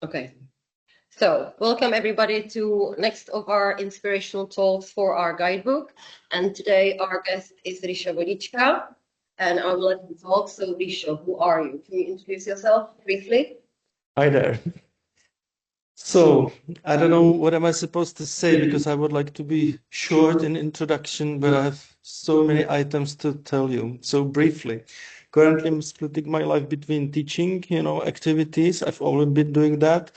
Okay. So, welcome everybody to next of our inspirational talks for our guidebook. And today our guest is Richard Vodička, and I will let him talk. So, Richard, who are you? Can you introduce yourself briefly? Hi there. So, I don't know what am I supposed to say because I would like to be short in introduction, but I have so many items to tell you. So briefly, currently I'm splitting my life between teaching, activities. I've always been doing that.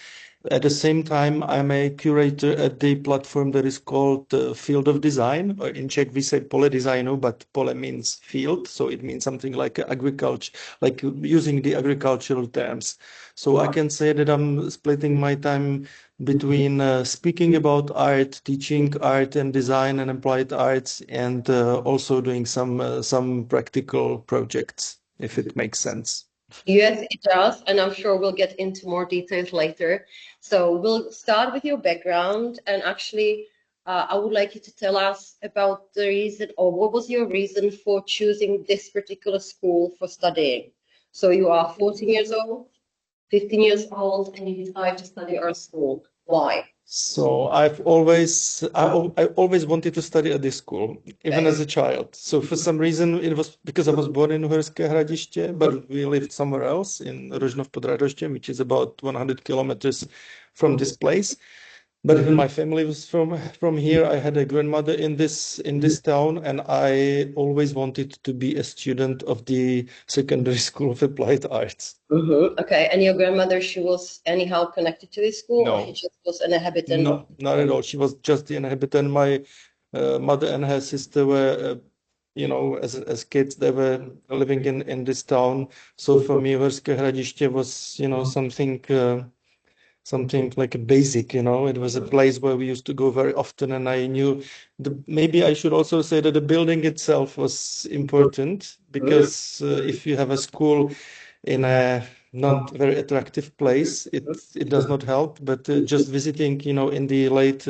At the same time, I'm a curator at the platform that is called Field of Design, or in Czech we say pole designu, but pole means field, so it means something like agriculture, like using the agricultural terms. So I can say that I'm splitting my time between speaking about art, teaching art and design and applied arts, and also doing some practical projects, if it makes sense. Yes, it does, and I'm sure we'll get into more details later. So we'll start with your background, and actually, I would like you to tell us about the reason, or what was your reason for choosing this particular school for studying. So you are 14 years old, 15 years old, and you decide to study our school. Why? So I always wanted to study at this school, even as a child. So for some reason, it was because I was born in Uherské Hradiště, but we lived somewhere else in Rožnov pod Radoštěm, which is about 100 kilometers from this place. But even my family was from here. I had a grandmother in this town, and I always wanted to be a student of the secondary school of applied arts. Okay, and your grandmother, she was anyhow connected to this school, or No. she just was an inhabitant? No, not at all. She was just the inhabitant. My mother and her sister were, as kids, they were living in this town. So for me, Uherské Hradiště was, something like a basic, It was a place where we used to go very often, and I knew maybe I should also say that the building itself was important because if you have a school in a not very attractive place, it does not help. But just visiting, in the late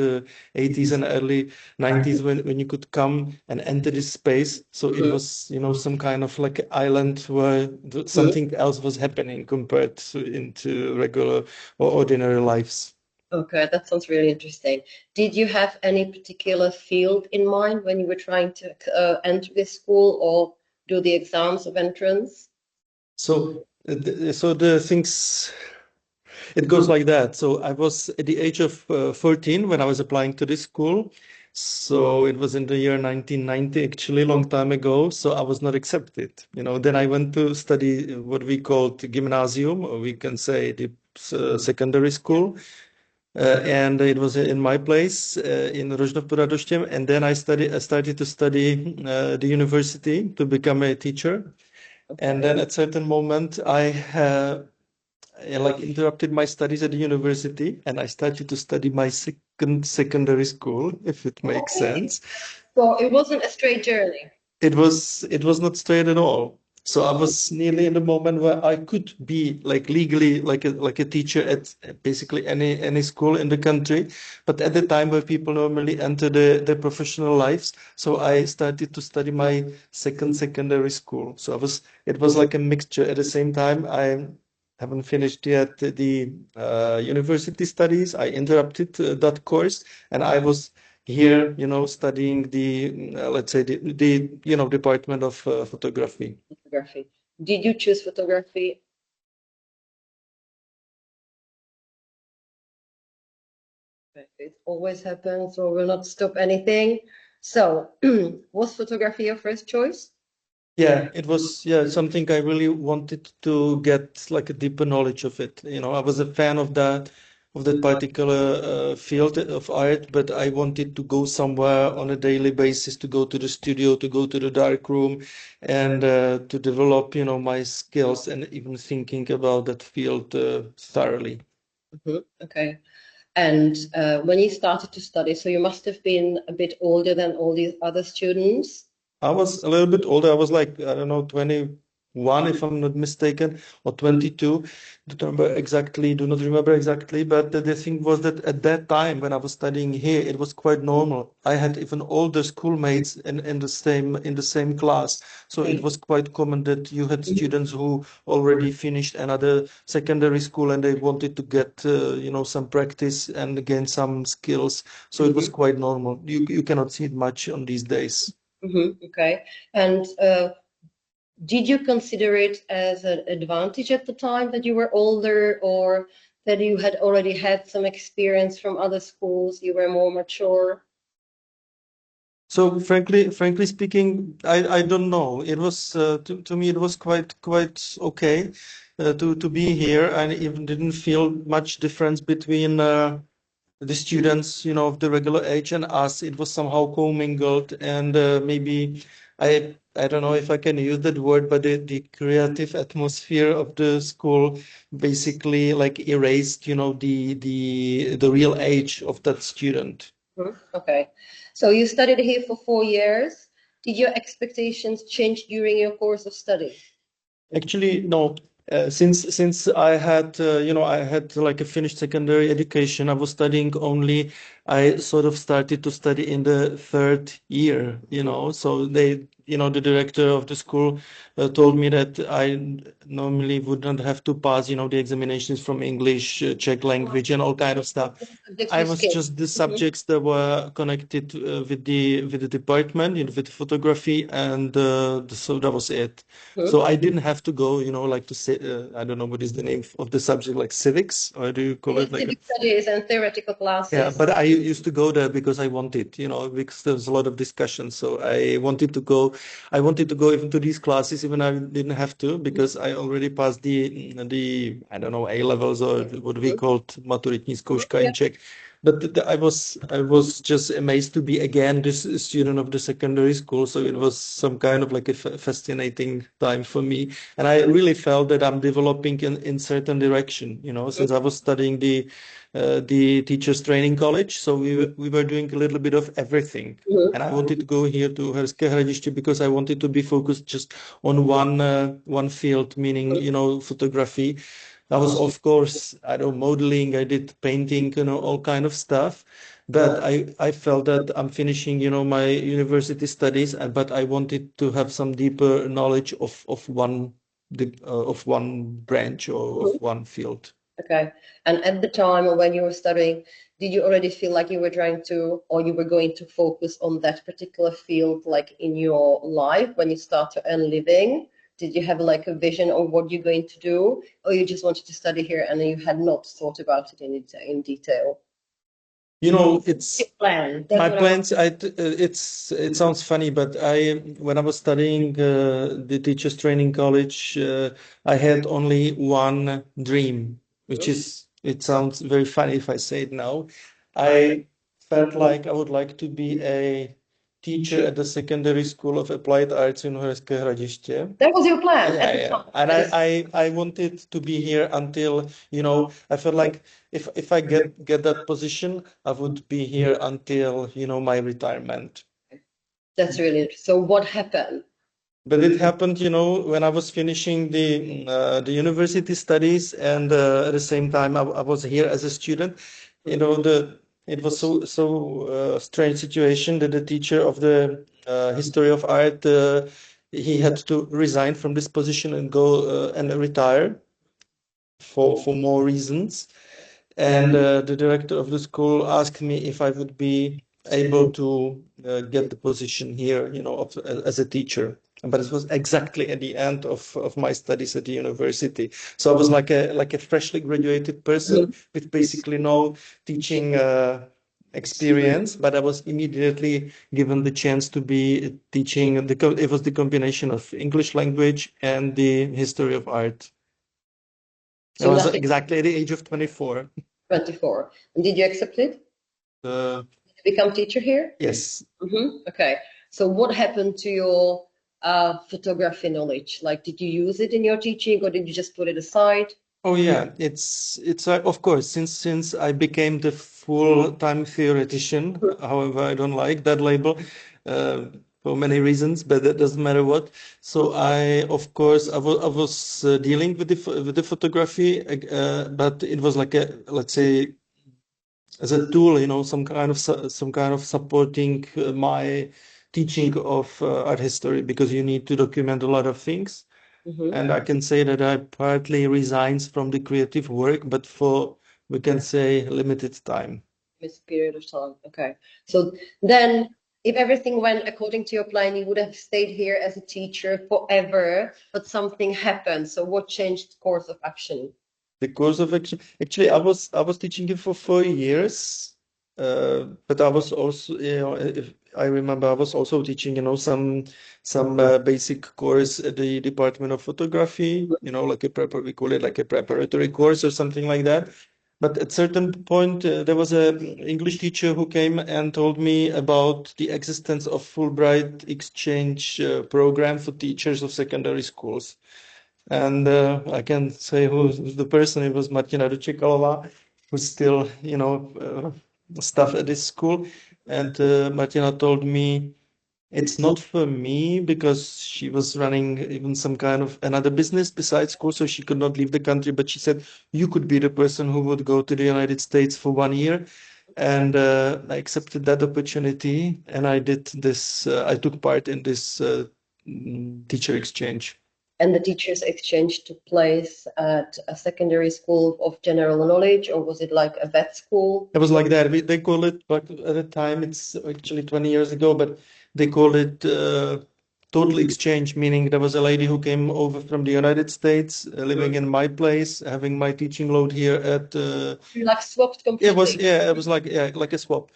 80s and early 90s, when you could come and enter this space, so it was, some kind of like island where something else was happening compared into regular or ordinary lives. Okay, that sounds really interesting. Did you have any particular field in mind when you were trying to enter this school or do the exams of entrance? So, the things, it goes like that. So I was at the age of 14 when I was applying to this school. So it was in the year 1990, actually, a long time ago. So I was not accepted. Then I went to study what we called gymnasium, or we can say the secondary school. And it was in my place in Rožnov pod Radoštěm. And then I started to study the university to become a teacher. And then at certain moment, I interrupted my studies at the university, and I started to study my secondary school, if it makes sense. So it wasn't a straight journey. It was not straight at all. So I was nearly in the moment where I could be like legally like a teacher at basically any school in the country, but at the time where people normally enter their professional lives. So I started to study my secondary school. So it was like a mixture. At the same time, I haven't finished yet the university studies. I interrupted that course, and I was here, studying the, let's say, the department of photography. Photography. Did you choose photography? It always happens, so we'll not stop anything. So, was photography your first choice? Yeah, it was, something I really wanted to get like a deeper knowledge of it. I was a fan of that particular field of art, but I wanted to go somewhere on a daily basis, to go to the studio, to go to the dark room, and to develop, my skills and even thinking about that field thoroughly. Okay. And when you started to study, so you must have been a bit older than all these other students. I was a little bit older. I was like, I don't know, 20, 21, if I'm not mistaken, or 22. Do not remember exactly, but the thing was that at that time when I was studying here, it was quite normal. I had even older schoolmates in the same class, so it was quite common that you had students who already finished another secondary school and they wanted to get some practice and gain some skills. So it was quite normal. You cannot see it much on these days. Okay. And did you consider it as an advantage at the time that you were older, or that you had already had some experience from other schools, you were more mature? So frankly speaking, I don't know. It was to me it was quite okay to be here. I even didn't feel much difference between the students, of the regular age and us. It was somehow commingled, and maybe I don't know if I can use that word, but the creative atmosphere of the school basically like erased, the real age of that student. Okay. So you studied here for 4 years. Did your expectations change during your course of study? Actually, no. Since I had I had like a finished secondary education, I was studying only. I sort of started to study in the third year. So the director of the school told me that I normally would not have to pass the examinations from English, Czech language, and all kind of stuff. I was just the subjects that were connected with the department, with photography, and so that was it. So I didn't have to go, like to say, I don't know what is the name of the subject, like civics, or do you call it like Civic studies and theoretical classes. Yeah, but I used to go there because I wanted, because there was a lot of discussion. So I wanted to go. I wanted to go even to these classes, even I didn't have to, because I already passed the I don't know, A levels, or what we called maturitní zkouška in Czech. But I was just amazed to be again this student of the secondary school. So it was some kind of like a fascinating time for me, and I really felt that I'm developing in certain direction. Since I was studying the teachers training college, so we were doing a little bit of everything. And I wanted to go here to Herské Hradiště because I wanted to be focused just on one field, meaning photography. I was, of course, I know, modeling, I did painting, all kind of stuff. But I felt that I'm finishing, my university studies, but I wanted to have some deeper knowledge of one branch or of one field. Okay. And at the time when you were studying, did you already feel like you were trying to, or you were going to focus on that particular field, like in your life when you start to earn living? Did you have like a vision of what you're going to do, or you just wanted to study here and you had not thought about it in detail? It's Plan. my plans. It sounds funny, but when I was studying the teachers training college, I had only one dream, which is, it sounds very funny if I say it now. I felt like I would like to be a teacher at the secondary school of applied arts in Uherské Hradiště. That was your plan. Yeah. And I wanted to be here until, I felt like if I get that position, I would be here until, my retirement. That's really interesting. So what happened? But it happened, when I was finishing the university studies, and at the same time I was here as a student. It was so strange situation that the teacher of the history of art, he had to resign from this position and go and retire for more reasons. And the director of the school asked me if I would be able to get the position here, as a teacher. But it was exactly at the end of my studies at the university. So I was like a freshly graduated person with basically no teaching experience, but I was immediately given the chance to be teaching. It was the combination of English language and the history of art. I was exactly at the age of 24. 24. And did you accept it? Did you become teacher here? Yes. Okay. So what happened to your photography knowledge? Like, did you use it in your teaching, or did you just put it aside? Oh yeah, it's of course, since I became the full-time theoretician, however, I don't like that label. for many reasons, but that doesn't matter what. So of course, I was dealing with the photography, but it was like a, let's say, as a tool, some kind of supporting my teaching of art history, because you need to document a lot of things. And I can say that I partly resigns from the creative work, but for, we can say, limited time. This period of time. Okay. So then, if everything went according to your plan, you would have stayed here as a teacher forever, but something happened. So what changed the course of action? The course of action. Actually, I was teaching it for 4 years, but I was also, if I remember, I was also teaching, some basic course at the Department of Photography, like we call it like a preparatory course or something like that. But at certain point, there was a English teacher who came and told me about the existence of Fulbright exchange program for teachers of secondary schools. And I can say who's the person. It was Martina Dočekalová, who's still, staff at this school. And Martina told me it's not for me, because she was running even some kind of another business besides school, so she could not leave the country. But she said, you could be the person who would go to the United States for 1 year. And I accepted that opportunity, and I did this. I took part in this teacher exchange. And the teachers' exchange took place at a secondary school of general knowledge, or was it like a vet school? It was like that. They call it, but at the time, it's actually 20 years ago, but they call it total exchange, meaning there was a lady who came over from the United States, living in my place, having my teaching load here at. You like swapped completely. It was like a swap.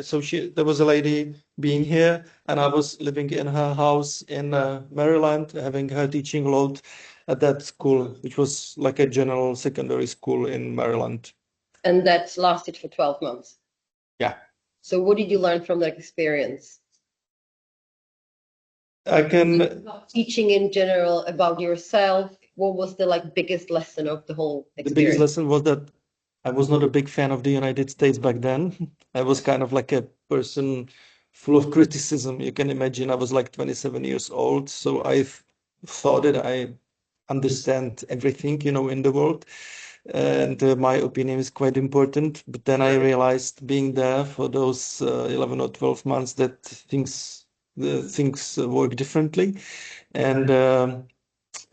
So there was a lady being here, and I was living in her house in Maryland, having her teaching load at that school, which was like a general secondary school in Maryland. And that lasted for 12 months. Yeah. So what did you learn from that experience? I can teaching in general, about yourself. What was the biggest lesson of the whole experience? The biggest lesson was that I was not a big fan of the United States back then. I was kind of like a person full of criticism. You can imagine I was like 27 years old, so I thought that I understand everything, in the world, and my opinion is quite important. But then I realized, being there for those 11 or 12 months, that things work differently. And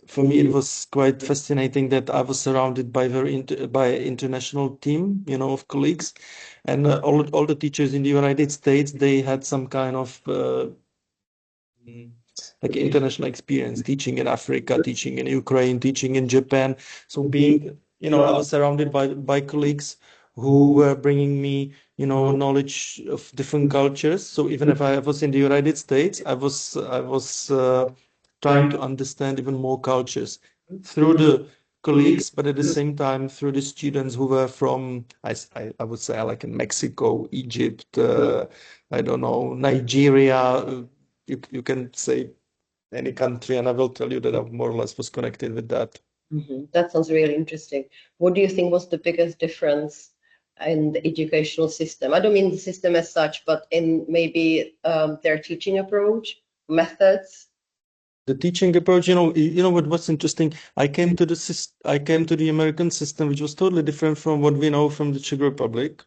for me, it was quite fascinating that I was surrounded by by international team, of colleagues, and all the teachers in the United States, they had some kind of like international experience, teaching in Africa, teaching in Ukraine, teaching in Japan. So being, I was surrounded by colleagues who were bringing me, knowledge of different cultures. So even if I was in the United States, I was trying to understand even more cultures through the colleagues, but at the same time through the students who were from, I would say, like in Mexico, Egypt, I don't know, Nigeria. You can say any country, and I will tell you that I more or less was connected with that. That sounds really interesting. What do you think was the biggest difference in the educational system? I don't mean the system as such, but in maybe their teaching approach, methods. The teaching approach, what's interesting? I came to the American system, which was totally different from what we know from the Czech Republic,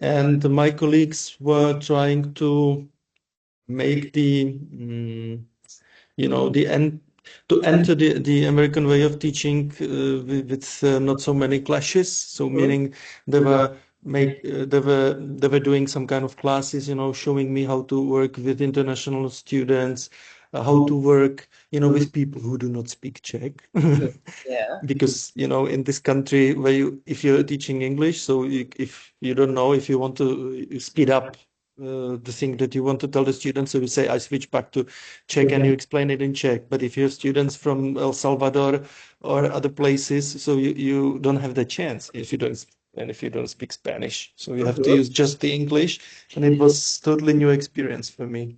and my colleagues were trying to make to enter the American way of teaching with not so many clashes. So meaning they were doing some kind of classes, showing me how to work with international students, how to work, with people who do not speak Czech. Yeah. Because, in this country where if you're teaching English, so if you don't know, if you want to speed up the thing that you want to tell the students, so you say, I switch back to Czech, and you explain it in Czech. But if you have students from El Salvador or other places, so you don't have the chance if you don't speak Spanish. So you have to use just the English, and it was totally new experience for me.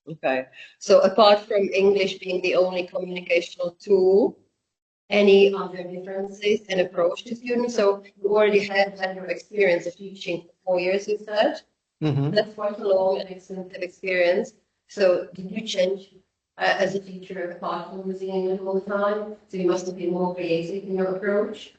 Okay. So apart from English being the only communicational tool, any other differences in approach to students? So you already had your experience of teaching for 4 years, you said. That's quite a long and extensive experience. So did you change as a teacher apart from using English all the time? So you must have been more creative in your approach.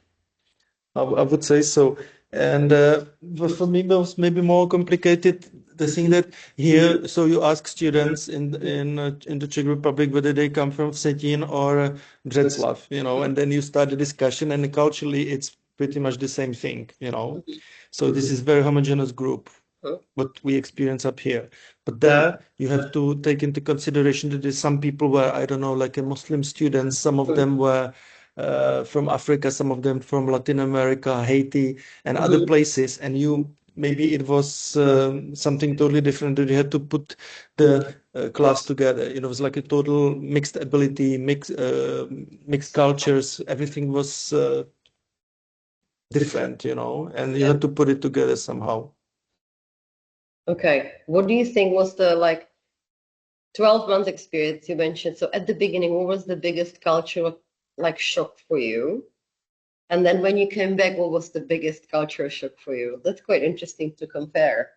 I would say so. And but for me, it was maybe more complicated. The thing that here, so you ask students in the Czech Republic whether they come from Vsetín or Břeclav, you know, and then you start a discussion, and culturally it's pretty much the same thing, you know. So this is very homogeneous group, what we experience up here. But there you have to take into consideration that there's some people were, I don't know, like a Muslim students, some of them were from Africa, some of them from Latin America, Haiti, and other places. And maybe it was something totally different that you had to put the class together. You know, it was like a total mixed ability, mixed cultures. Everything was different, you know, and you had to put it together somehow. Okay. What do you think was the 12 months experience you mentioned? So at the beginning, what was the biggest cultural shock for you? And then when you came back, what was the biggest cultural shock for you? That's quite interesting to compare.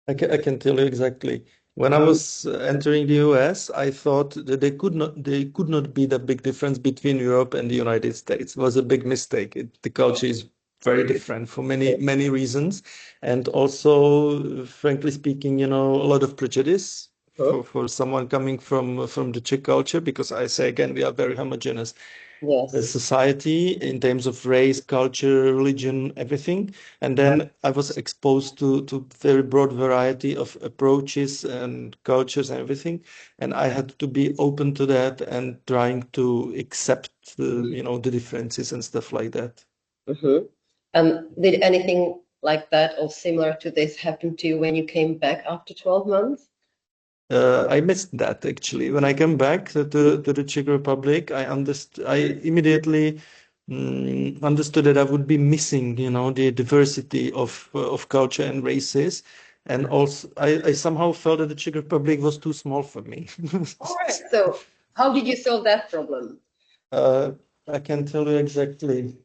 I can tell you exactly. When I was entering the US, I thought that they could not be the big difference between Europe and the United States. It was a big mistake. The culture is very different for many reasons, and also, frankly speaking, you know, a lot of prejudice for someone coming from the Czech culture, because I say again, we are very homogeneous. Yes. Society in terms of race, culture, religion, everything. And then I was exposed to very broad variety of approaches and cultures and everything. And I had to be open to that and trying to accept you know, the differences and stuff like that. And did anything like that or similar to this happen to you when you came back after 12 months? I missed that actually. When I came back to the Czech Republic, I immediately understood that I would be missing, you know, the diversity of culture and races, and also I somehow felt that the Czech Republic was too small for me. All right. So how did you solve that problem? I can tell you exactly.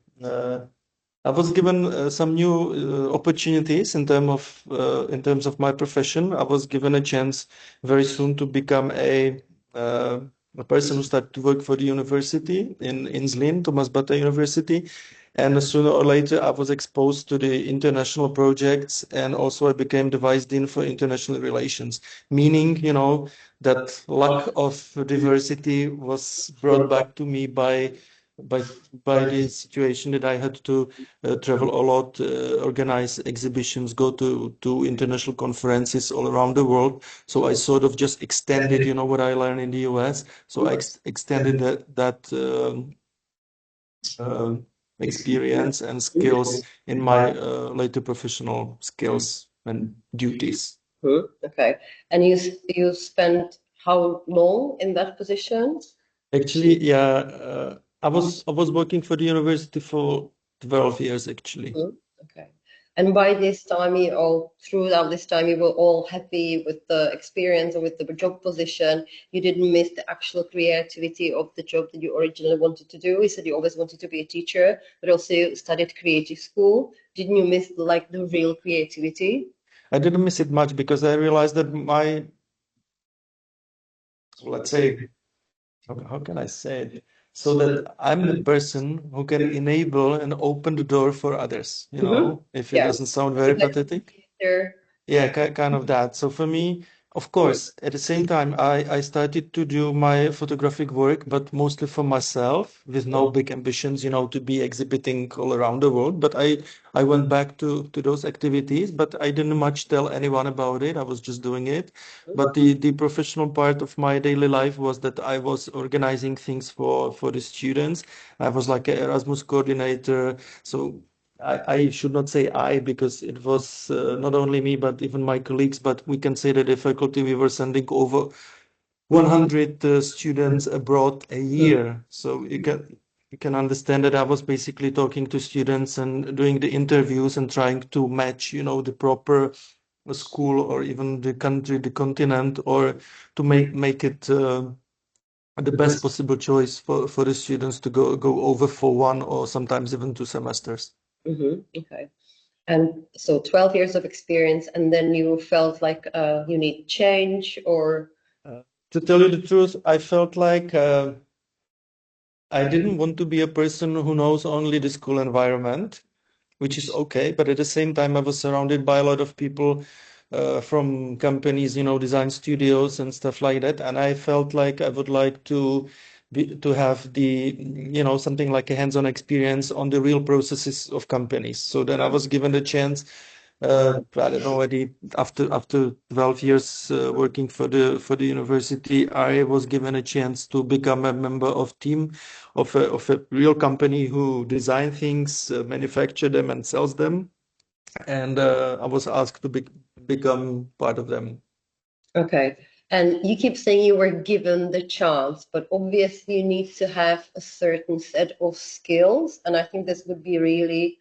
I was given some new opportunities in terms of my profession. I was given a chance very soon to become a person who started to work for the university in Zlín, Thomas Bata University. And sooner or later, I was exposed to the international projects, and also I became the vice dean for international relations, meaning, you know, that lack of diversity was brought back to me by the situation that I had to travel a lot, organize exhibitions, go to international conferences all around the world. So I sort of just extended, you know, what I learned in the US. So I extended that experience and skills in my later professional skills and duties. Okay. And you spent how long in that position? Actually, yeah, I was working for the university for 12 years actually. Okay. And by this time, throughout this time, you were all happy with the experience or with the job position. You didn't miss the actual creativity of the job that you originally wanted to do. You said you always wanted to be a teacher, but also you studied creative school. Didn't you miss the real creativity? I didn't miss it much because I realized that let's say, how can I say it? So that I'm the person who can enable and open the door for others, you know, if it doesn't sound very pathetic. Yeah, kind of that. So for me, of course, at the same time, I started to do my photographic work, but mostly for myself, with no big ambitions, you know, to be exhibiting all around the world. But I went back to those activities, but I didn't much tell anyone about it. I was just doing it. But the professional part of my daily life was that I was organizing things for the students. I was like an Erasmus coordinator. So I should not say I, because it was not only me, but even my colleagues. But we can say that the faculty, we were sending over 100 students abroad a year. So you can understand that I was basically talking to students and doing the interviews and trying to match, you know, the proper school or even the country, the continent, or to make it the best possible choice for the students to go over for one or sometimes even 2 semesters. Okay. And so 12 years of experience, and then you felt like you need change, or? To tell you the truth, I felt like I didn't want to be a person who knows only the school environment, which is okay. But at the same time, I was surrounded by a lot of people from companies, design studios and stuff like that. And I felt like I would like to have something like a hands-on experience on the real processes of companies. So then I was given the chance. I don't know, after 12 years working for the university, I was given a chance to become a member of team of a real company who design things, manufacture them, and sells them. And I was asked to become part of them. Okay. And you keep saying you were given the chance, but obviously you need to have a certain set of skills. And I think this would be really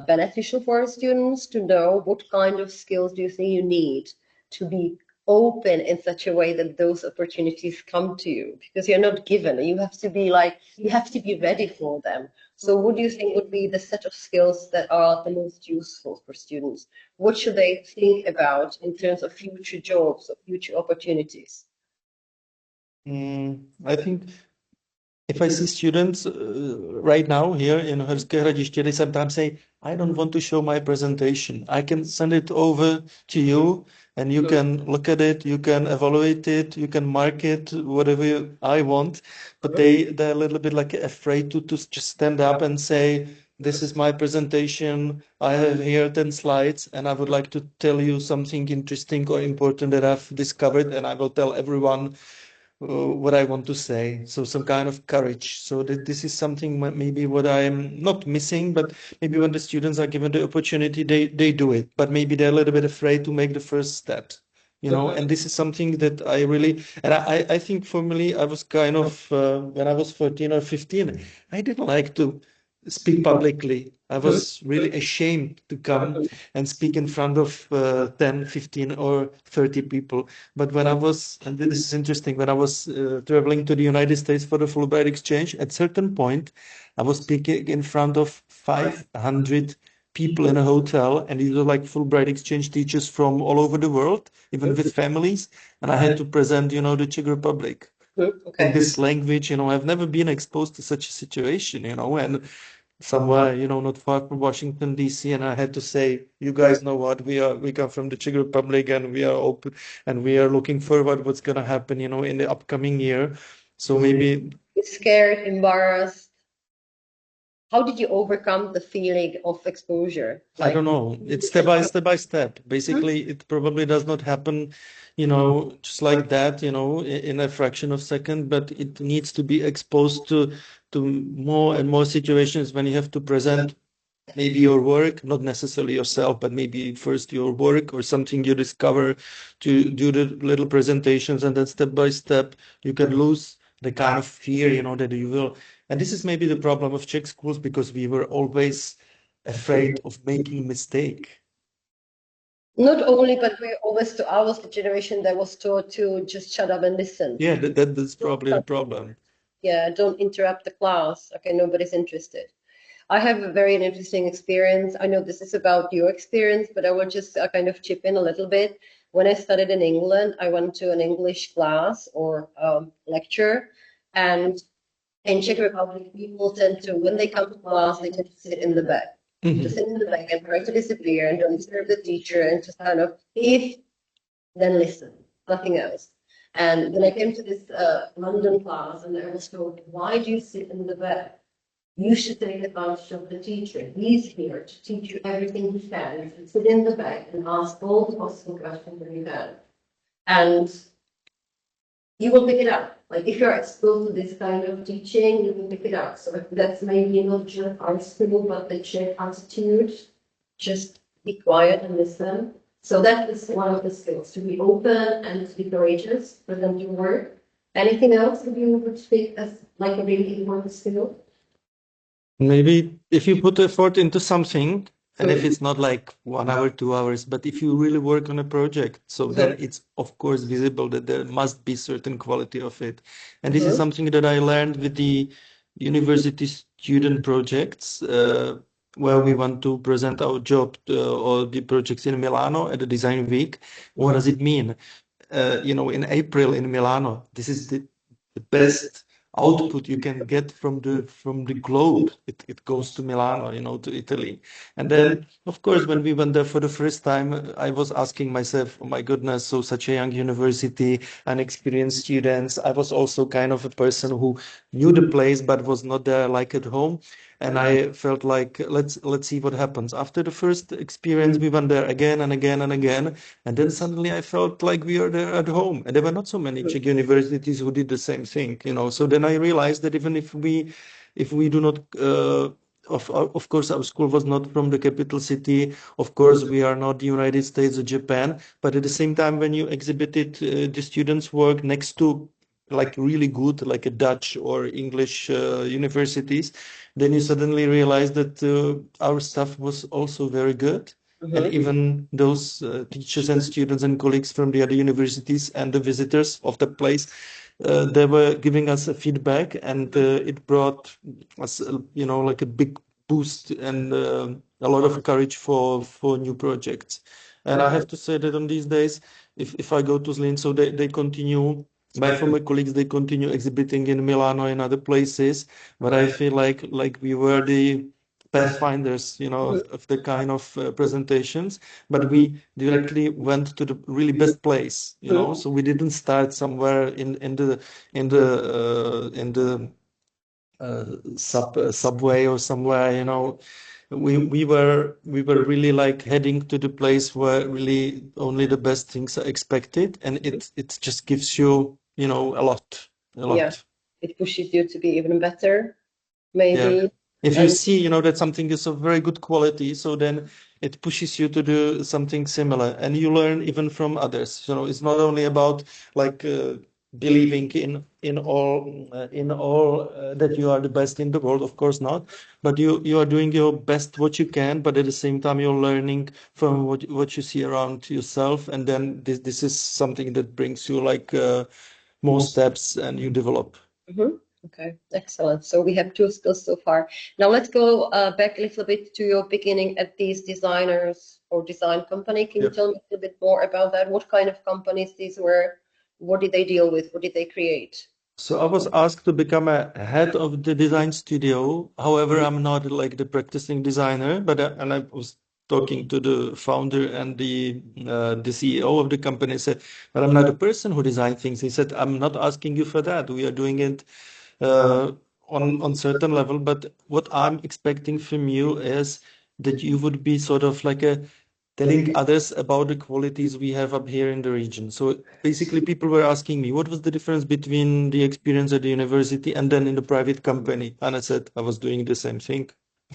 beneficial for our students to know what kind of skills do you think you need to be open in such a way that those opportunities come to you, because you're not given. You have to be ready for them. So what do you think would be the set of skills that are the most useful for students? What should they think about in terms of future jobs or future opportunities? I think if I see students right now here in Horské Hradiště, they sometimes say, I don't want to show my presentation. I can send it over to you and you can look at it, you can evaluate it, you can mark it, whatever I want. But they're a little bit like afraid to just stand up and say, this is my presentation. I have here 10 slides and I would like to tell you something interesting or important that I've discovered, and I will tell everyone what I want to say. So some kind of courage. So that this is something maybe what I'm not missing, but maybe when the students are given the opportunity, they do it. But maybe they're a little bit afraid to make the first step. And this is something that I really, and I think for me, I was kind of, when I was 14 or 15, I didn't like to speak publicly. I was really ashamed to come and speak in front of 10, 15 or 30 people. But when I was, and this is interesting, when I was traveling to the United States for the Fulbright exchange, at certain point, I was speaking in front of 500 people in a hotel, and these were like Fulbright exchange teachers from all over the world, even with families. And I had to present, the Czech Republic. Okay. In this language. I've never been exposed to such a situation, and somewhere, not far from Washington, D.C., and I had to say, you guys know what, we come from the Czech Republic and we are open and we are looking forward what's going to happen, in the upcoming year. So maybe scared, embarrassed. How did you overcome the feeling of exposure? I don't know. It's step by step. Basically, it probably does not happen, just like that, in a fraction of a second, but it needs to be exposed to more and more situations when you have to present maybe your work, not necessarily yourself, but maybe first your work or something you discover, to do the little presentations, and then step by step you can lose the kind of fear, that you will. And this is maybe the problem of Czech schools, because we were always afraid of making mistake. Not only, but I was the generation that was taught to just shut up and listen. Yeah, that's probably the problem. Yeah, don't interrupt the class. Okay, nobody's interested. I have a very interesting experience. I know this is about your experience, but I will just kind of chip in a little bit. When I studied in England, I went to an English class or lecture, and in Czech Republic, people tend to, when they come to class, they tend to sit in the back. To sit in the back and try to disappear and don't disturb the teacher, and just kind of, if, then listen, nothing else. And then I came to this London class, and I was told, why do you sit in the back? You should take advantage of the teacher. He's here to teach you everything he can. You should sit in the back and ask all the possible questions that you can. And you will pick it up. Like if you're exposed to this kind of teaching, you will pick it up. So that's maybe not just our school, but the Czech attitude. Just be quiet and listen. So that is one of the skills, to be open and to be courageous, present your work. Anything else that you would speak as like a really important skill? Maybe if you put effort into something, and if it's not like 1 hour, 2 hours, but if you really work on a project, so then it's of course visible that there must be certain quality of it. And this is something that I learned with the university student projects. where we want to present our job or the projects in Milano at the Design Week. What does it mean? In April in Milano, this is the best output you can get from the globe. It goes to Milano, to Italy. And then, of course, when we went there for the first time, I was asking myself, oh my goodness, so such a young university, unexperienced students. I was also kind of a person who knew the place but was not there like at home. And I felt like let's see what happens. After the first experience, we went there again and again and again. And then suddenly I felt like we are there at home. And there were not so many Czech universities who did the same thing. So then I realized that even if we do not of course, our school was not from the capital city. Of course, we are not the United States or Japan. But at the same time, when you exhibited the students' work next to like really good, like a Dutch or English universities, then you suddenly realize that our stuff was also very good. And even those teachers and students and colleagues from the other universities and the visitors of the place, they were giving us a feedback, and it brought us, like a big boost and a lot of courage for new projects. And I have to say that on these days, if I go to Zlín, so they continue. My former colleagues, they continue exhibiting in Milano and other places, but I feel like we were the pathfinders, of the kind of presentations, but we directly went to the really best place. So we didn't start somewhere in the subway or somewhere. We were really like heading to the place where really only the best things are expected, and it just gives you a lot. Yeah, it pushes you to be even better, maybe. Yeah. If you see, that something is of very good quality, so then it pushes you to do something similar, and you learn even from others. It's not only about like believing in all that you are the best in the world, of course not, but you are doing your best what you can, but at the same time you're learning from what you see around yourself, and then this is something that brings you like more steps, and you develop. Okay, excellent. So we have 2 skills so far. Now let's go back a little bit to your beginning at these designers or design company. Can you tell me a little bit more about that? What kind of companies these were? What did they deal with? What did they create? So I was asked to become a head of the design studio. However, I'm not like the practicing designer, but and I was talking to the founder and the CEO of the company. Said, but I'm not the person who designs things. He said, I'm not asking you for that. We are doing it on certain level, but what I'm expecting from you is that you would be sort of like telling others about the qualities we have up here in the region. So basically people were asking me, what was the difference between the experience at the university and then in the private company? And I said, I was doing the same thing.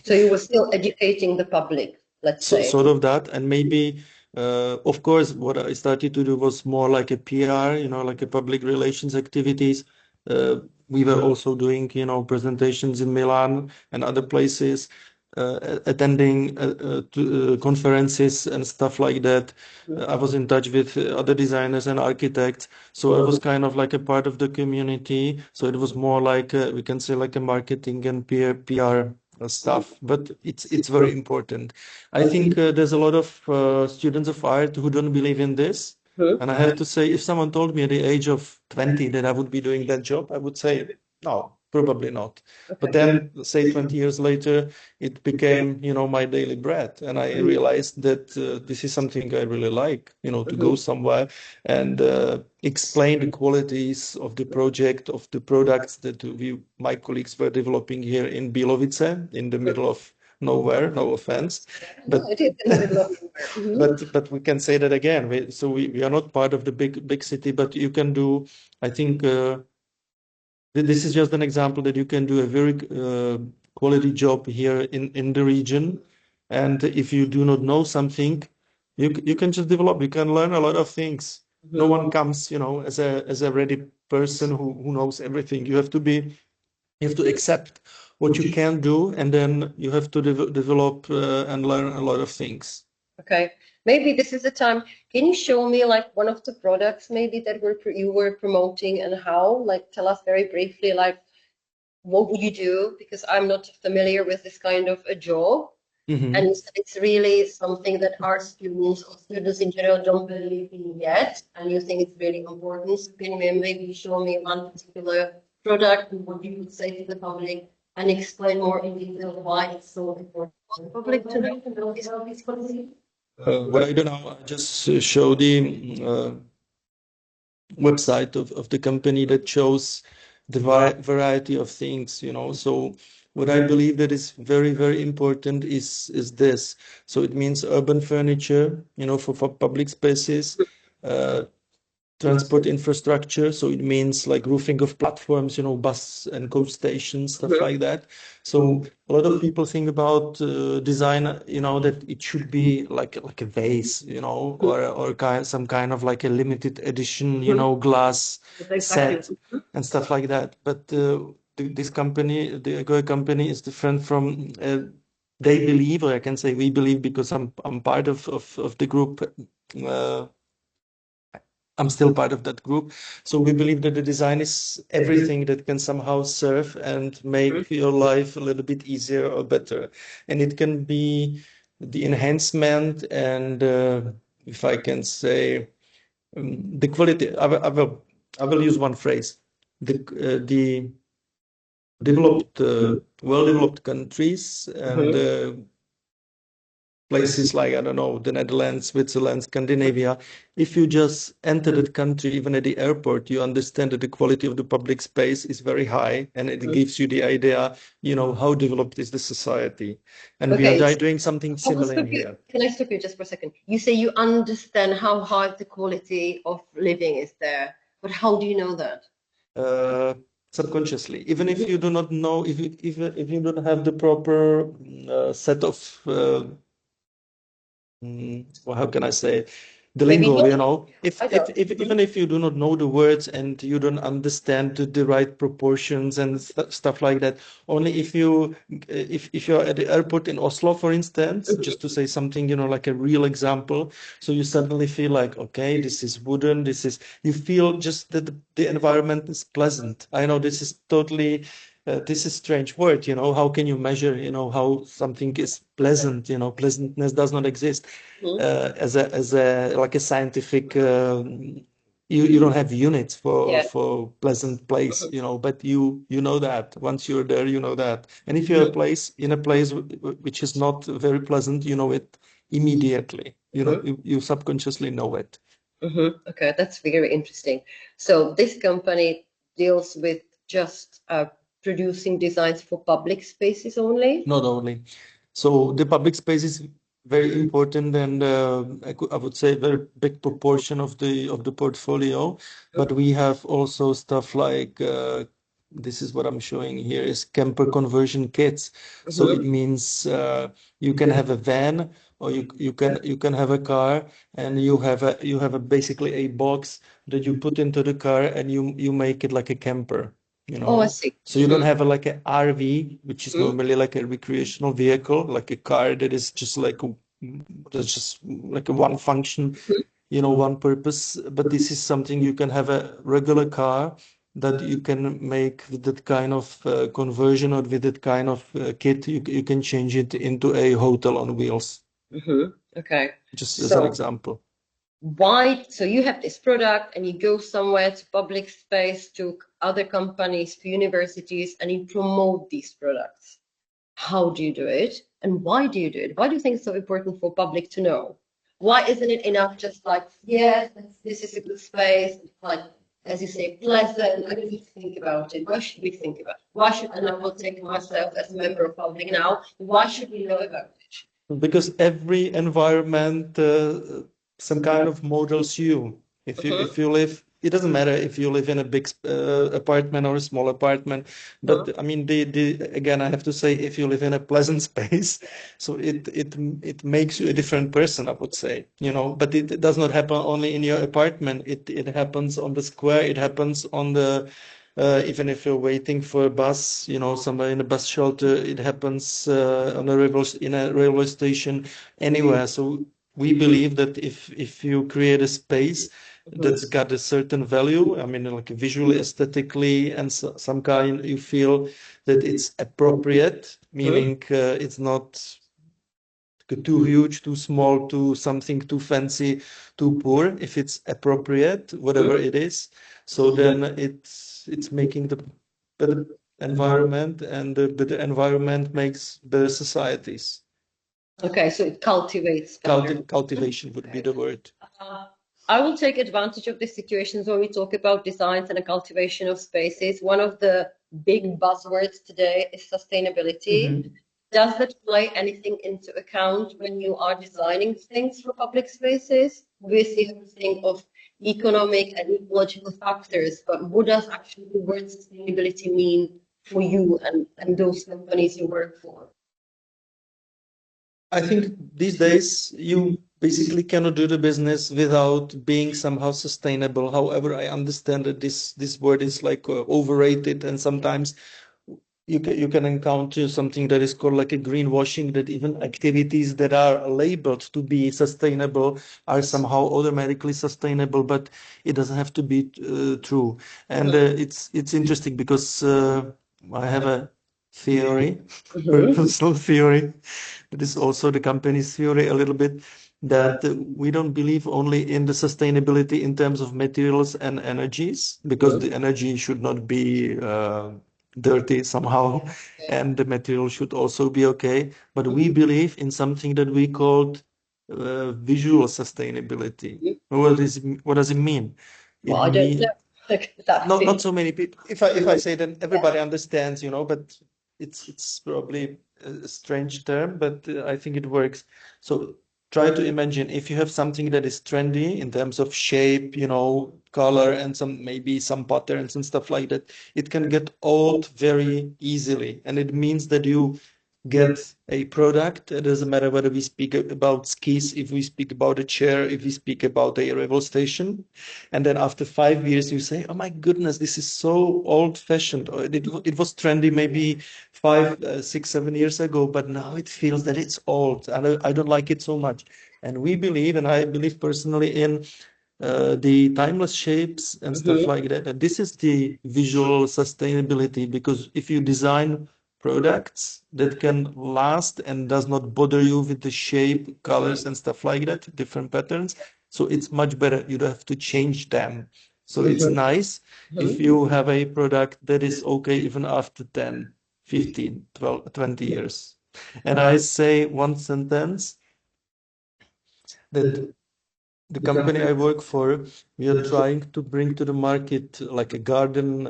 So you were still educating the public, let's say. Sort of that. And maybe, of course, what I started to do was more like a PR, like a public relations activities. We were also doing, presentations in Milan and other places, attending conferences and stuff like that. I was in touch with other designers and architects. So I was kind of like a part of the community. So it was more like, we can say like a marketing and PR stuff, but it's very important. I think there's a lot of students of art who don't believe in this. And I have to say, if someone told me at the age of 20 that I would be doing that job, I would say, no, probably not. But then, say 20 years later, it became, my daily bread. And I realized that this is something I really like, to go somewhere and explain the qualities of the project, of the products that my colleagues were developing here in Bílovice, in the middle of nowhere, no offense. But No, it is in the middle of nowhere. but we can say that again. We are not part of the big city, but you can do, I think, this is just an example that you can do a very quality job here in the region. And if you do not know something, you can just develop. You can learn a lot of things. No one comes, as a ready person who knows everything. You have to accept what you can do, and then you have to develop and learn a lot of things. Okay, maybe this is the time. Can you show me like one of the products maybe that you were promoting, and how? Like, tell us very briefly, like, what would you do? Because I'm not familiar with this kind of a job. And it's really something that our students or students in general don't believe in yet, and you think it's really important. So can you maybe show me one particular product and what you would say to the public and explain more in detail why it's so important for the public to know this about this policy? What I do now, I just show the website of the company that shows the variety of things, So what I believe that is very, very important is this. So it means urban furniture, for public spaces, transport infrastructure. So it means like roofing of platforms, bus and coach stations, stuff like that. So a lot of people think about design, that it should be like a vase, or some kind of like a limited edition, glass set and stuff like that. But this company, the Egoé company, is different from. They believe, or I can say we believe, because I'm part of the group. I'm still part of that group. So we believe that the design is everything that can somehow serve and make your life a little bit easier or better. And it can be the enhancement and, if I can say, the quality. I will use one phrase. The developed, well-developed countries and places like, I don't know, the Netherlands, Switzerland, Scandinavia, if you just enter that country, even at the airport, you understand that the quality of the public space is very high, and it gives you the idea, how developed is the society. And we are doing something similar in here. Can I stop you just for a second? You say you understand how high the quality of living is there, but how do you know that? Subconsciously, even if you do not know, if you don't have the proper set of well, how can I say, the lingo, even if you do not know the words and you don't understand the right proportions and stuff like that, only if you're at the airport in Oslo, for instance, just to say something, like a real example, so you suddenly feel like, okay, this is wooden, you feel just that the environment is pleasant. I know this is totally this is a strange word, how can you measure, how something is pleasant, pleasantness does not exist as a like a scientific, you don't have units for pleasant place, but you know that once you're there, you know that. And if you're in a place which is not very pleasant, you know it immediately, you subconsciously know it. Okay, that's very interesting. So this company deals with just producing designs for public spaces only? Not only. So the public space is very important, and I would say a very big proportion of the portfolio. But we have also stuff like this is what I'm showing here is camper conversion kits. So it means you can have a van, or you can have a car, and you have a basically a box that you put into the car, and you make it like a camper. Oh, I see. So you don't have like an RV, which is normally like a recreational vehicle, like a car that is just like that's just like a one function, one purpose. But this is something you can have a regular car that you can make with that kind of conversion, or with that kind of kit. You can change it into a hotel on wheels. Okay. Just as an example. So you have this product and you go somewhere to public space, to other companies, to universities, and you promote these products. How do you do it? And why do you do it? Why do you think it's so important for public to know? Why isn't it enough just like, yes, this is a good space, like, as you say, pleasant, I don't need to think about it. Why should we think about it? Why should, and I will take myself as a member of public now, why should we know about it? Because every environment some kind of models you. If you live, it doesn't matter if you live in a big apartment or a small apartment, but I mean, again, I have to say, if you live in a pleasant space, so it makes you a different person, I would say, but it does not happen only in your apartment. It happens on the square. It happens on the even if you're waiting for a bus, somewhere in a bus shelter, it happens in a railway station, anywhere. So we believe that if you create a space that's got a certain value, I mean, like visually, aesthetically, and some kind, you feel that it's appropriate, meaning it's not too huge, too small, too something too fancy, too poor, if it's appropriate, whatever it is. So then it's making the better environment, and the better environment makes better societies. Okay, so it cultivates better. Cultivation would be the word. I will take advantage of these situations when we talk about designs and the cultivation of spaces. One of the big buzzwords today is sustainability. Does that play anything into account when you are designing things for public spaces? Obviously, you have to think of economic and ecological factors, but what does actually the word sustainability mean for you and those companies you work for? I think these days you basically cannot do the business without being somehow sustainable. However, I understand that this word is like overrated, and sometimes you can encounter something that is called like a greenwashing, that even activities that are labeled to be sustainable are somehow automatically sustainable, but it doesn't have to be true. And it's interesting because I have a theory, personal theory, that is also the company's theory a little bit, that we don't believe only in the sustainability in terms of materials and energies, because the energy should not be dirty somehow, and the material should also be okay. But we believe in something that we called visual sustainability. What does it mean? Well, I don't know. Not so many people. If I say, then everybody understands, but it's probably a strange term, but I think it works. So try to imagine if you have something that is trendy in terms of shape, color, and maybe some patterns and stuff like that. It can get old very easily, and it means that you get a product. It doesn't matter whether we speak about skis, if we speak about a chair, if we speak about a railway station, and then after 5 years you say, oh my goodness, this is so old-fashioned. Or it was trendy maybe 5, 6, 7 years ago, but now it feels that it's old. I don't like it so much. And we believe, and I believe personally, in the timeless shapes and stuff like that. And this is the visual sustainability, because if you design products that can last and does not bother you with the shape, colors, and stuff like that, different patterns, so it's much better. You don't have to change them. So it's nice if you have a product that is okay even after 10, 15, 12, 20 years. And I say one sentence, that the company I work for, we are trying to bring to the market like a garden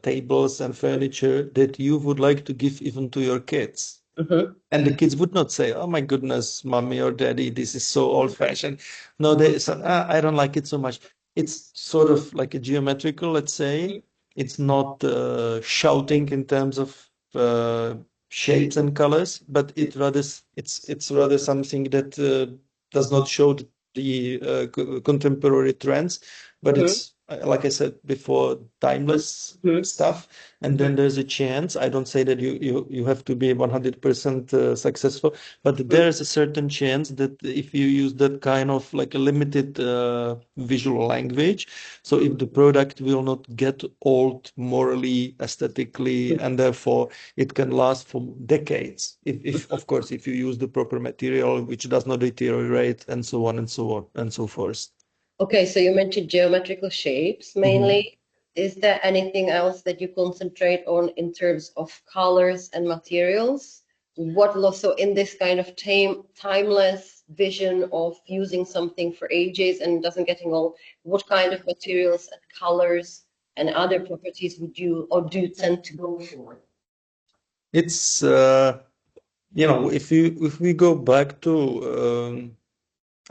tables and furniture that you would like to give even to your kids. And the kids would not say, oh my goodness, mommy or daddy, this is so old fashioned. No, they say, I don't like it so much. It's sort of like a geometrical, let's say. It's not shouting in terms of shapes and colors, but it's rather something that does not show the contemporary trends, but it's like I said before, timeless stuff. And then there's a chance. I don't say that you have to be 100% successful, but there's a certain chance that if you use that kind of like a limited visual language, so if the product will not get old morally, aesthetically, and therefore it can last for decades. If of course, if you use the proper material, which does not deteriorate, and so on and so on and so forth. Okay, so you mentioned geometrical shapes mainly. Is there anything else that you concentrate on in terms of colors and materials? What also in this kind of timeless vision of using something for ages and doesn't getting old, what kind of materials and colors and other properties would you or do you tend to go for? It's if we go back to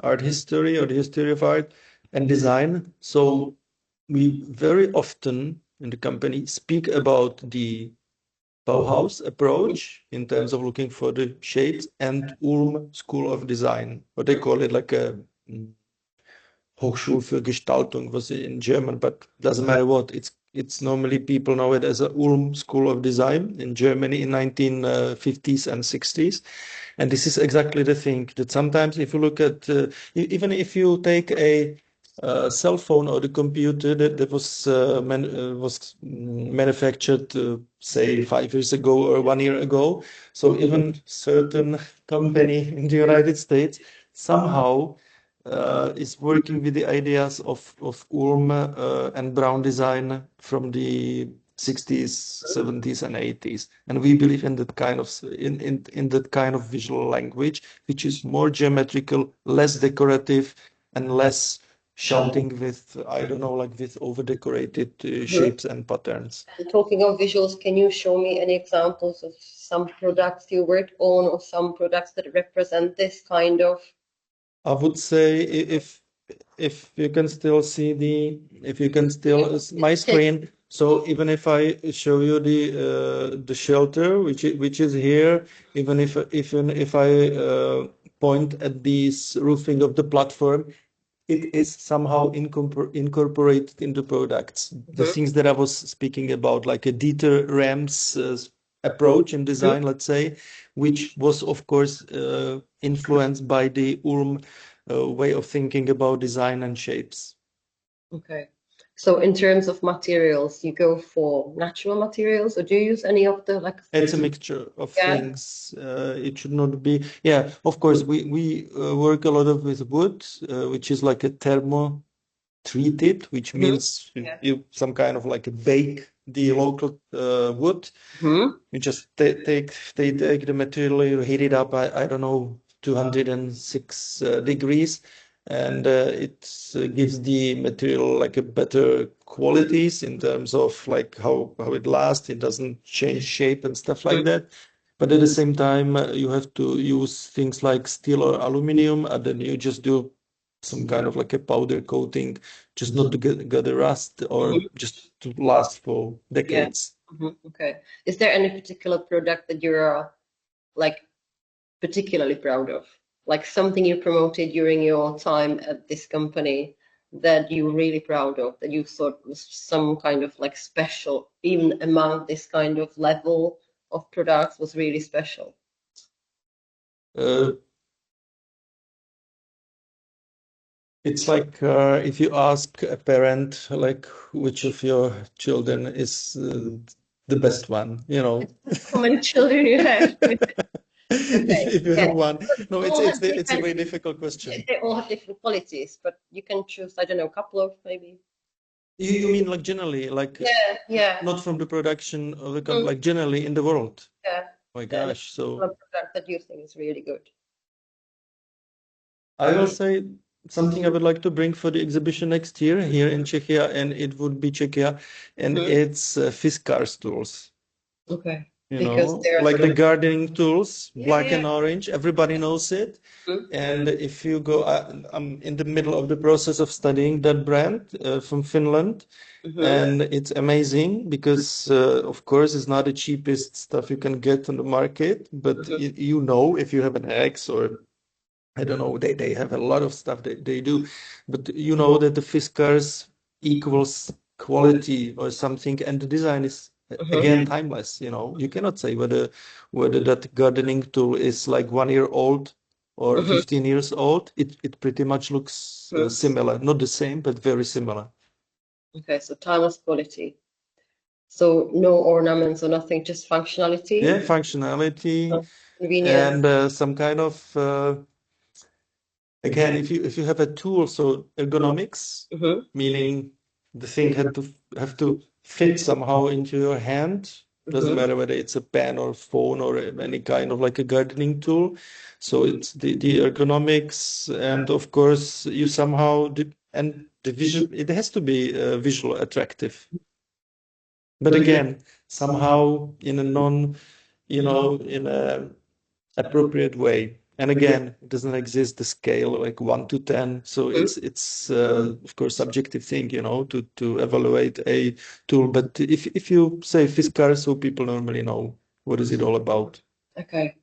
art history or the history of art and design, so we very often in the company speak about the Bauhaus approach in terms of looking for the shapes, and Ulm School of Design, what they call it, like a Hochschule für Gestaltung, was in German, but doesn't matter what. It's normally people know it as a Ulm School of Design in Germany in 1950s and 60s. And this is exactly the thing, that sometimes if you look at, even if you take a cell phone or the computer that was manufactured, say 5 years ago or 1 year ago. So even certain company in the United States somehow is working with the ideas of Ulm and Brown design from the 60s, 70s, and 80s, and we believe in that kind of in that kind of visual language, which is more geometrical, less decorative, and less shouting with, I don't know, like with over-decorated shapes and patterns. And talking of visuals, can you show me any examples of some products you worked on or some products that represent this kind of? I would say if you can still see my screen. So even if I show you the shelter, which is here, even if I point at this roofing of the platform, it is somehow incorporated into products. The things that I was speaking about, like a Dieter Ram's approach in design, let's say, which was of course influenced by the Ulm way of thinking about design and shapes. Okay. So in terms of materials, you go for natural materials, or do you use any of the like? It's a mixture of things. It should not be. Yeah, of course, we work a lot of with wood, which is like a thermo treated, which means you some kind of like a bake the local wood. You just take the material, you heat it up, I don't know, 206 degrees, and it gives the material like a better qualities in terms of like how it lasts. It doesn't change shape and stuff like that. But at the same time, you have to use things like steel or aluminum, and then you just do some kind of like a powder coating, just not to get the rust or just to last for decades. Okay. Is there any particular product that you're like particularly proud of? Like something you promoted during your time at this company that you're really proud of, that you thought was some kind of like special, even among this kind of level of products was really special? It's like if you ask a parent, like which of your children is the best one, you know. How many children you have? If you have one. No, All have it's a different- very difficult question. They all have different qualities, but you can choose, I don't know, a couple of maybe. You mean like generally, like Yeah. not from the production of the company, like generally in the world? Yeah. Oh my gosh, so A product that you think is really good. I will say something I would like to bring for the exhibition next year here in Czechia, and it would be Czechia, and it's Fiskars tools. Okay. You Because know, they're like sort the of gardening tools, black yeah. and orange, everybody knows it. And if you go, I'm in the middle of the process of studying that brand from Finland, and it's amazing because, of course, it's not the cheapest stuff you can get on the market, but you know, if you have an X or I don't know, they have a lot of stuff that they do, but you know that the Fiskars equals quality or something, and the design is again timeless. You know, you cannot say whether that gardening tool is like 1 year old or 15 years old. It pretty much looks similar, not the same, but very similar. Okay, so timeless quality. So no ornaments or nothing, just functionality. Yeah, functionality Convenience. and some kind of again, if you have a tool, so ergonomics, meaning the thing had to have to fit somehow into your hand. Doesn't matter whether it's a pen or phone or any kind of like a gardening tool. So it's the ergonomics, and of course you somehow and the visual. It has to be visual attractive. But again, somehow in a in a appropriate way. And again, it doesn't exist the scale like 1 to 10. So it's of course subjective thing, you know, to evaluate a tool. But if you say Fiskars, so people normally know what is it all about. Okay.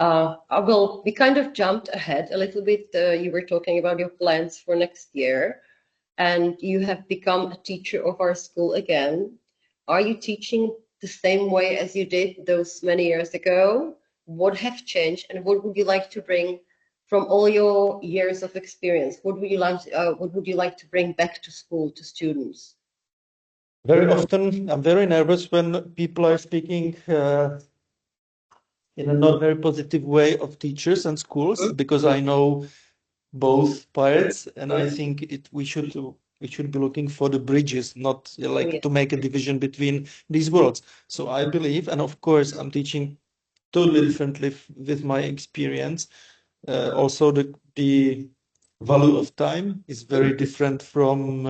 We kind of jumped ahead a little bit. You were talking about your plans for next year, and you have become a teacher of our school again. Are you teaching the same way as you did those many years ago? What have changed, and what would you like to bring from all your years of experience, what would you like to bring back to school to students? Very often, I'm very nervous when people are speaking in a not very positive way of teachers and schools, because I know both parts, and I think we should be looking for the bridges, not like to make a division between these worlds. So I believe, and of course, I'm teaching totally differently with my experience. Also, the value of time is very different from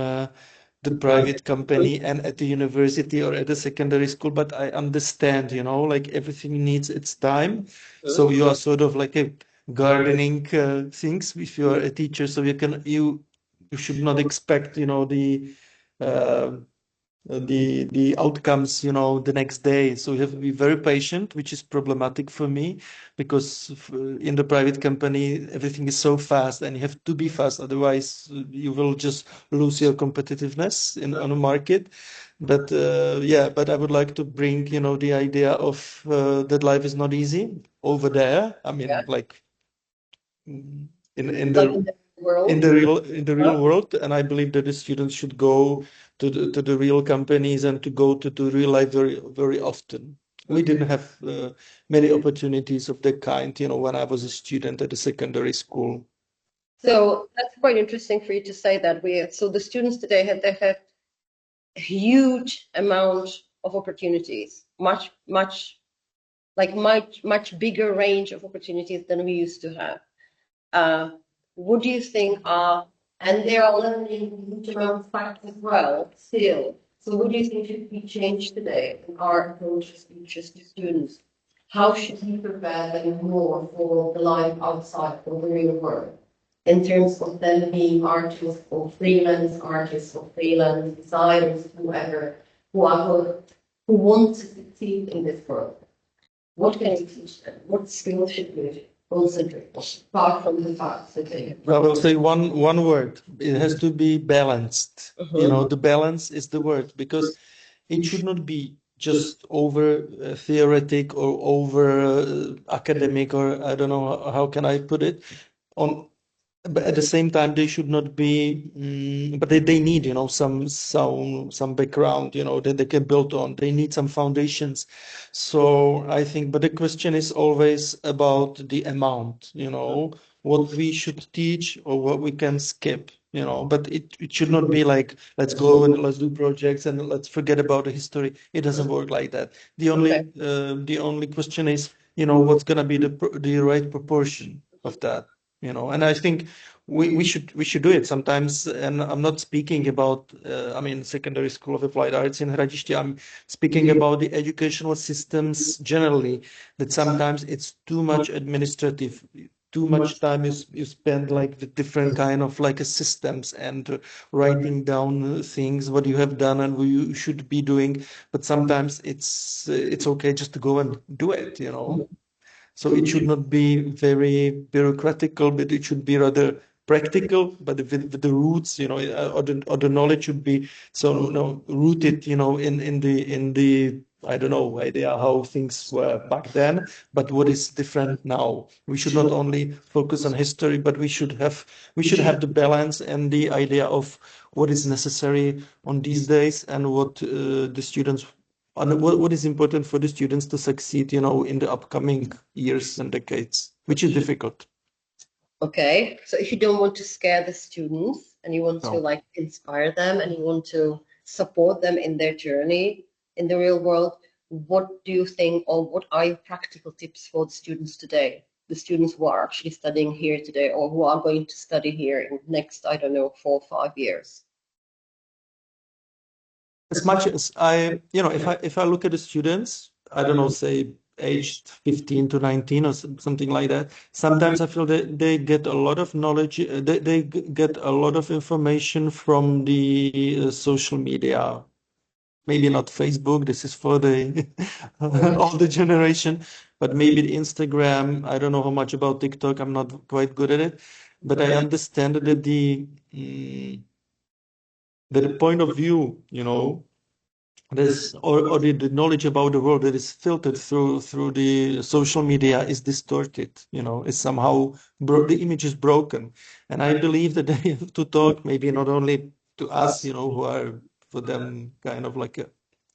the private company and at the university or at the secondary school. But I understand, like everything needs its time. So you are sort of like a gardening things if you are a teacher. So you should not expect, uh, the outcomes, the next day. So you have to be very patient, which is problematic for me, because in the private company everything is so fast, and you have to be fast, otherwise you will just lose your competitiveness on the market. But but I would like to bring, the idea of that life is not easy over there. I mean, like in Like the world? in the real world, and I believe that the students should go to the real companies and to go to real life very very often. We didn't have many opportunities of that kind, when I was a student at a secondary school. So that's quite interesting for you to say that. So the students today they have a huge amount of opportunities, much bigger range of opportunities than we used to have. What do you think are, and they are learning huge amount of facts as well, still. So what do you think should be changed today in our approach as teachers to students? How should we prepare them more for the life outside of the real world? In terms of them being artists or freelance designers, whoever, who want to succeed in this world. What can you teach them? What skills should we concentrate on, apart from the facts that they I will say one word. It has to be balanced. The balance is the word, because it should not be just over theoretic or over academic, or I don't know how can I put it on. But at the same time, they should not be. But they need, some background, that they can build on. They need some foundations. So I think, but the question is always about the amount, what we should teach or what we can skip. But it should not be like, let's go and let's do projects and let's forget about the history. It doesn't work like that. The only question is, what's gonna be the right proportion of that. And I think we should do it sometimes. And I'm not speaking about secondary school of applied arts in Hradiště. I'm speaking about the educational systems generally, that sometimes it's too much administrative, too much time you spend like the different kind of like systems, and writing down things what you have done and what you should be doing. But sometimes it's okay just to go and do it. So it should not be very bureaucratical, but it should be rather practical, but with the roots, or the knowledge should be so, rooted, in the I don't know idea how things were back then, but what is different now. We should not only focus on history, but we should have the balance and the idea of what is necessary on these days, and what the students, and what is important for the students to succeed, in the upcoming years and decades, which is difficult. Okay, so if you don't want to scare the students and you want to like inspire them and you want to support them in their journey in the real world, what do you think, or what are your practical tips for the students today? The students who are actually studying here today, or who are going to study here in the next, I don't know, 4 or 5 years? As much as if I look at the students, I don't know, say aged 15 to 19 or something like that, sometimes I feel that they get a lot of knowledge, they get a lot of information from the social media. Maybe not Facebook, this is for the older generation, but maybe the Instagram. I don't know how much about TikTok, I'm not quite good at it, but I understand that the point of view, this or the knowledge about the world that is filtered through the social media is distorted, is somehow the image is broken. And I believe that they have to talk maybe not only to us, who are for them kind of like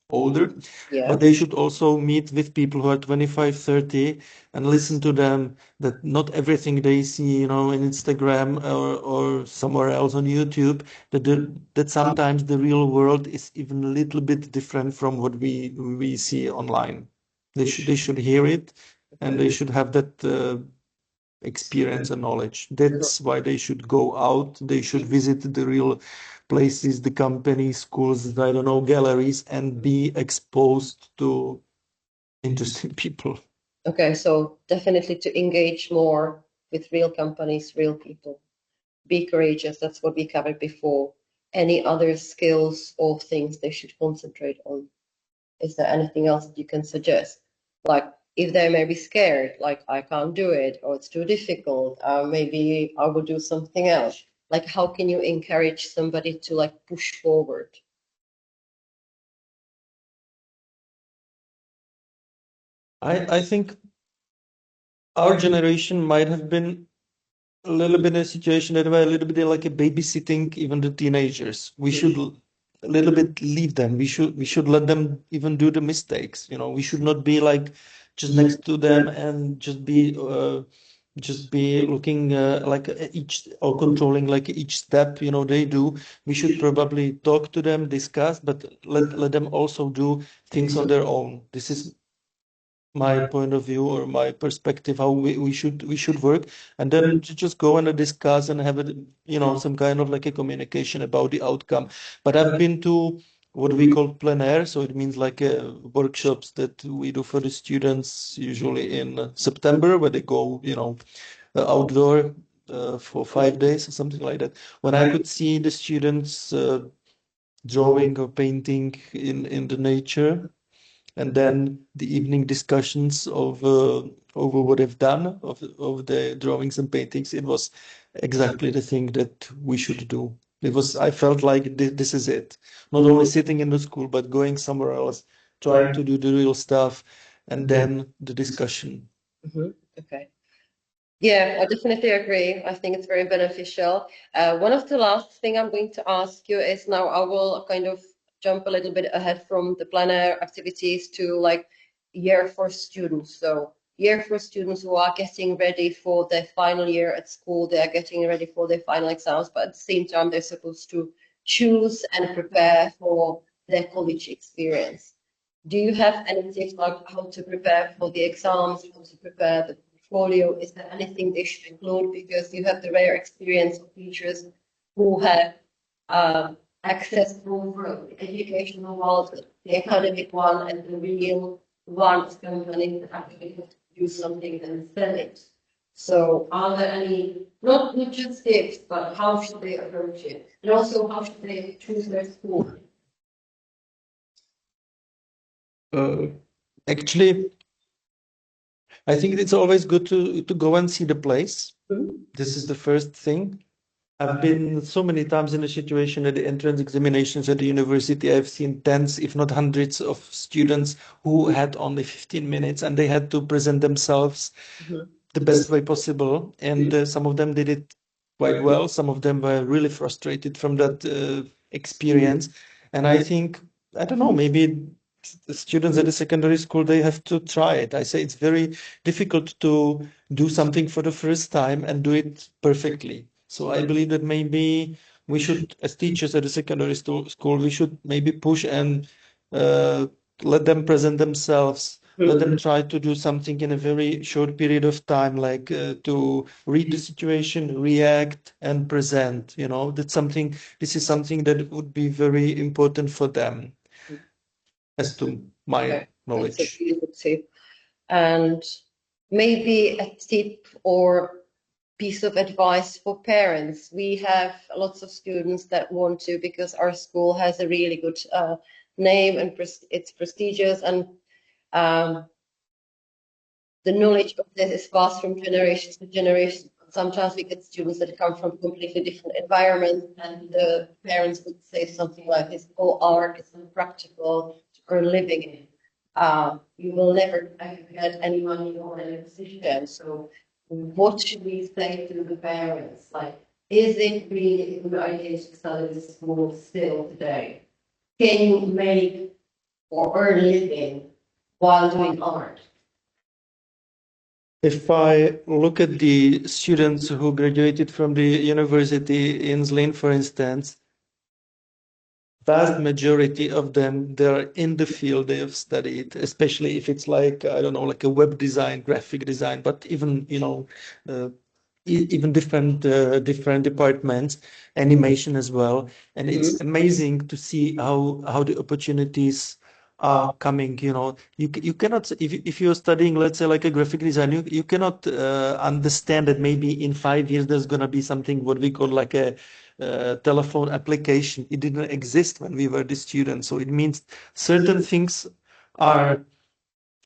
older, Yeah. but they should also meet with people who are 25, 30 and listen to them, that not everything they see, in Instagram or somewhere else on YouTube, that sometimes the real world is even a little bit different from what we see online. They should hear it, and they should have that experience and knowledge. That's why they should go out. They should visit the real places, the companies, schools, I don't know, galleries, and be exposed to interesting people. Okay, so definitely to engage more with real companies, real people. Be courageous, that's what we covered before. Any other skills or things they should concentrate on? Is there anything else that you can suggest? Like if they may be scared, like I can't do it, or it's too difficult, maybe I will do something else. Like how can you encourage somebody to like push forward? I think our generation might have been a little bit in a situation that we're a little bit like a babysitting even the teenagers. We should a little bit leave them. We should let them even do the mistakes. We should not be like just next to them and just be looking like each or controlling like each step they do. We should probably talk to them, discuss, but let them also do things on their own. This is my point of view or my perspective how we should work, and then to just go and discuss and have some kind of like a communication about the outcome. But I've been to what we call plein air, so it means like workshops that we do for the students usually in September, where they go outdoor for 5 days or something like that, when I could see the students drawing or painting in the nature, and then the evening discussions of over what they've done of the drawings and paintings. It was exactly the thing that we should do. I felt like this is it. Not only sitting in the school, but going somewhere else, trying to do the real stuff, and then the discussion. Okay. Yeah, I definitely agree. I think it's very beneficial. One of the last thing I'm going to ask you is now I will kind of jump a little bit ahead from the planner activities to like year for students. So year for students who are getting ready for their final year at school, they are getting ready for their final exams, but at the same time they're supposed to choose and prepare for their college experience. Do you have any tips like how to prepare for the exams, how to prepare the portfolio? Is there anything they should include? Because you have the rare experience of teachers who have access to the educational world, the academic one, and the real one of companies that actually have to do something and sell it. So are there any, not just tips, but how should they approach it? And also how should they choose their school? Actually, I think it's always good to go and see the place. This is the first thing. I've been so many times in a situation at the entrance examinations at the university. I've seen tens, if not hundreds, of students who had only 15 minutes and they had to present themselves the best way possible. And some of them did it quite well. Some of them were really frustrated from that experience. And I think, I don't know, maybe the students at the secondary school, they have to try it. I say it's very difficult to do something for the first time and do it perfectly. So I believe that maybe we should, as teachers at the secondary school, we should maybe push and let them present themselves. Let them try to do something in a very short period of time, like to read the situation, react, and present. This is something that would be very important for them, as to my knowledge. That's a really good tip. And maybe a tip or piece of advice for parents. We have lots of students that want to, because our school has a really good name and it's prestigious, and the knowledge of this is passed from generation to generation. Sometimes we get students that come from completely different environments, and the parents would say something like, "This all art is unpractical. earn living in. You will never get any money or any position. So what should we say to the parents? Like, is it really a good idea to study this school still today? Can you make or earn a living while doing art? If I look at the students who graduated from the university in Zlín, for instance, vast majority of them, they're in the field they have studied, especially if it's like, I don't know, like a web design, graphic design, but even, even different departments, animation as well. And it's amazing to see how the opportunities are coming. You cannot, if you're studying, let's say, like a graphic design, you cannot understand that maybe in 5 years there's going to be something what we call like a telephone application. It didn't exist when we were the students. So it means certain things are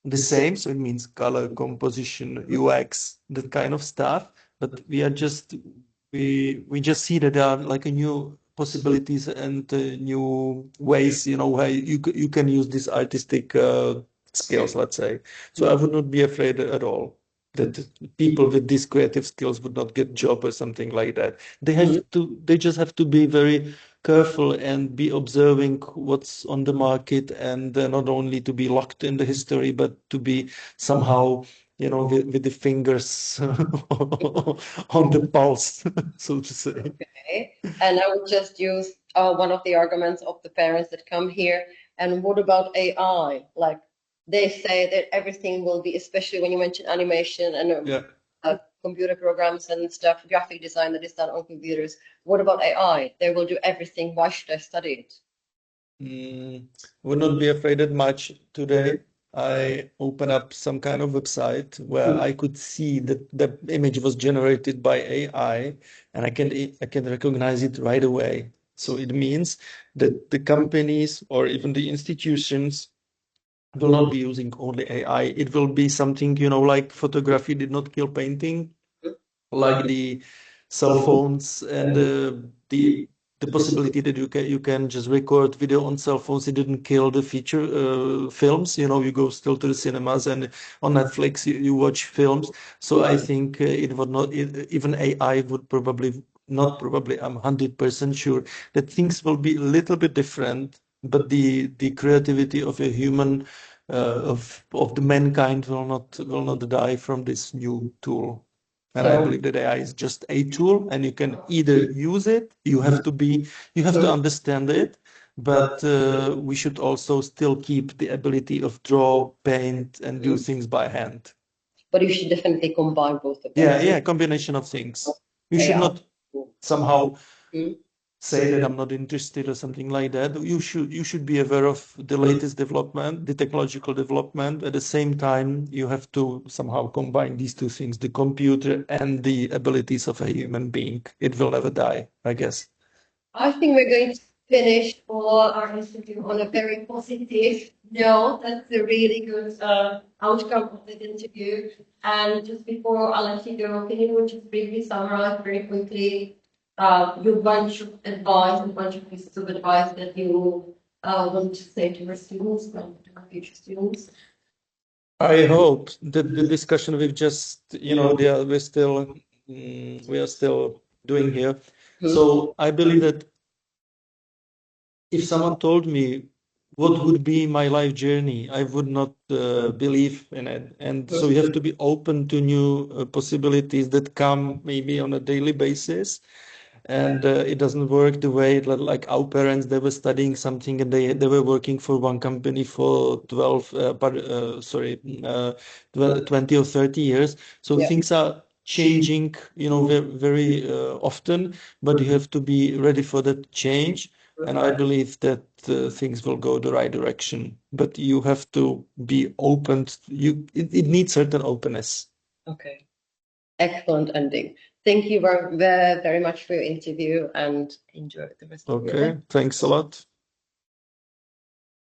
the same. So it means color, composition, UX, that kind of stuff. But we just see that there are like a new possibilities and new ways, where you can use these artistic skills, let's say. So I would not be afraid at all that people with these creative skills would not get job or something like that. They just have to be very careful and be observing what's on the market, and not only to be locked in the history, but to be somehow, with the fingers on the pulse, so to say. Okay. And I would just use one of the arguments of the parents that come here. And what about AI? Like, they say that everything will be, especially when you mention animation and computer programs and stuff, graphic design that is done on computers. What about AI? They will do everything. Why should I study it? Would not be afraid that much today. I open up some kind of website where I could see that the image was generated by AI, and I can recognize it right away. So it means that the companies or even the institutions will not be using only AI. It will be something, like photography did not kill painting, like the cell phones and the possibility that you can just record video on cell phones. It didn't kill the feature films. You go still to the cinemas, and on Netflix you watch films. So I think it would not, even AI would probably not probably, I'm 100% sure that things will be a little bit different, but the creativity of a human of the mankind will not die from this new tool. And I believe that AI is just a tool, and you can either use it, you have to understand it, but we should also still keep the ability of draw, paint, and do things by hand. But you should definitely combine both of them. Yeah, combination of things. You should not somehow say that I'm not interested or something like that. You should be aware of the latest development, the technological development. At the same time, you have to somehow combine these two things, the computer and the abilities of a human being. It will never die, I guess. I think we're going to finish all our interview on a very positive note. That's a really good outcome of this interview. And just before I let you go, can you just briefly summarize very quickly your bunch of advice, a bunch of pieces of advice that you want to say to your students, to future students? I hope that the discussion we've just, we're still doing here. So I believe that if someone told me what would be my life journey, I would not believe in it. And so you have to be open to new possibilities that come maybe on a daily basis. And it doesn't work the way like our parents, they were studying something and they were working for one company for 20 or 30 years. So things are changing, very often, but you have to be ready for that change. And I believe that things will go the right direction, but you have to be open. It needs certain openness. Okay. Excellent ending. Thank you very, very much for your interview, and enjoy the rest of your day. Okay, thanks a lot.